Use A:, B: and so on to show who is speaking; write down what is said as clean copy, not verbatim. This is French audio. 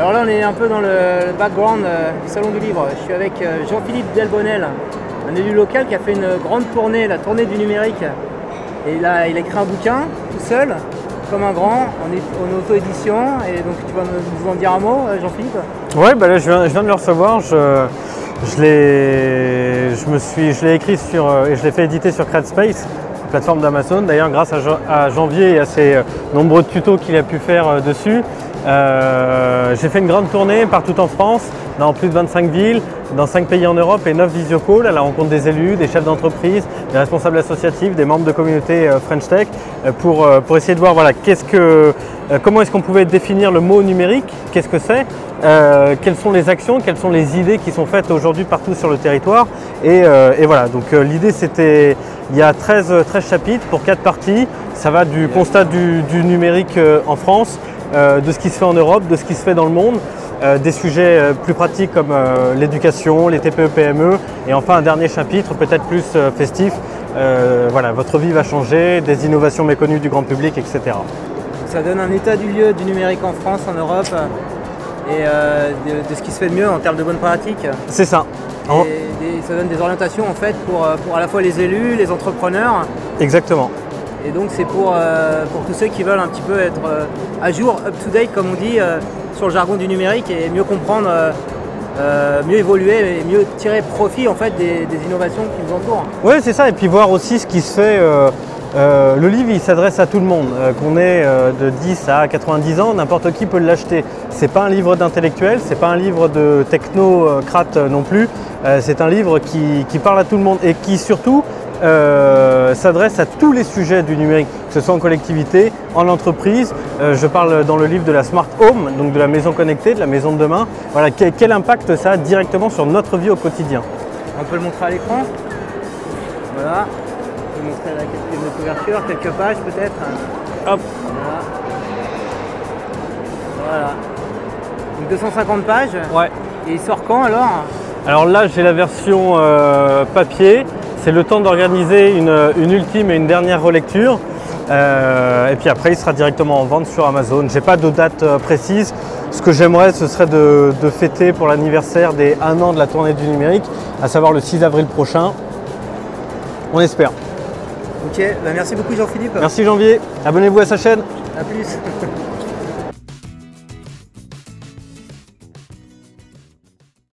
A: Alors là, on est un peu dans le background du Salon du Livre. Je suis avec Jean-Philippe Delbonnel, un élu local qui a fait une grande tournée, la tournée du numérique. Et il a écrit un bouquin tout seul, comme un grand, en auto-édition. Et donc tu vas nous en dire un mot, Jean-Philippe?
B: Ouais, bah là je viens de le recevoir. Je l'ai écrit et je l'ai fait éditer sur CreateSpace, plateforme d'Amazon. D'ailleurs, grâce à Janvier et à ses nombreux tutos qu'il a pu faire dessus, j'ai fait une grande tournée partout en France, dans plus de 25 villes, dans 5 pays en Europe et 9 visio-calls à la rencontre des élus, des chefs d'entreprise, des responsables associatifs, des membres de communauté French Tech pour essayer de voir voilà, comment est-ce qu'on pouvait définir le mot numérique, qu'est-ce que c'est, quelles sont les actions, quelles sont les idées qui sont faites aujourd'hui partout sur le territoire. Et voilà, donc l'idée c'était, il y a 13 chapitres pour 4 parties. Ça va du constat du numérique en France, de ce qui se fait en Europe, de ce qui se fait dans le monde, des sujets plus pratiques comme l'éducation, les TPE-PME et enfin un dernier chapitre peut-être plus festif, voilà, votre vie va changer, des innovations méconnues du grand public, etc.
A: Ça donne un état du lieu du numérique en France, en Europe et de ce qui se fait de mieux en termes de bonnes pratiques.
B: C'est ça.
A: Ça donne des orientations en fait pour à la fois les élus, les entrepreneurs.
B: Exactement.
A: Et donc c'est pour tous ceux qui veulent un petit peu être à jour, up-to-date comme on dit, sur le jargon du numérique et mieux comprendre, mieux évoluer et mieux tirer profit en fait des innovations qui nous entourent.
B: Oui, c'est ça, et puis voir aussi ce qui se fait. Le livre il s'adresse à tout le monde, qu'on ait de 10 à 90 ans, n'importe qui peut l'acheter. C'est pas un livre d'intellectuel, c'est pas un livre de technocrate non plus, c'est un livre qui parle à tout le monde et qui surtout s'adresse à tous les sujets du numérique, que ce soit en collectivité, en entreprise. Je parle dans le livre de la Smart Home, donc de la maison connectée, de la maison de demain. Voilà, quel impact ça a directement sur notre vie au quotidien.
A: On peut le montrer à l'écran. Voilà. On peut montrer la quatrième couverture, quelques pages peut-être.
B: Hop.
A: Voilà. Donc 250 pages.
B: Ouais.
A: Et il sort quand alors?
B: Alors là, j'ai la version papier. C'est le temps d'organiser une ultime et une dernière relecture. Et puis après, il sera directement en vente sur Amazon. Je n'ai pas de date précise. Ce que j'aimerais, ce serait de fêter pour l'anniversaire des 1 an de la tournée du numérique, à savoir le 6 avril prochain. On espère.
A: Ok, bah merci beaucoup Jean-Philippe.
B: Merci Janvier. Abonnez-vous à sa chaîne.
A: A plus.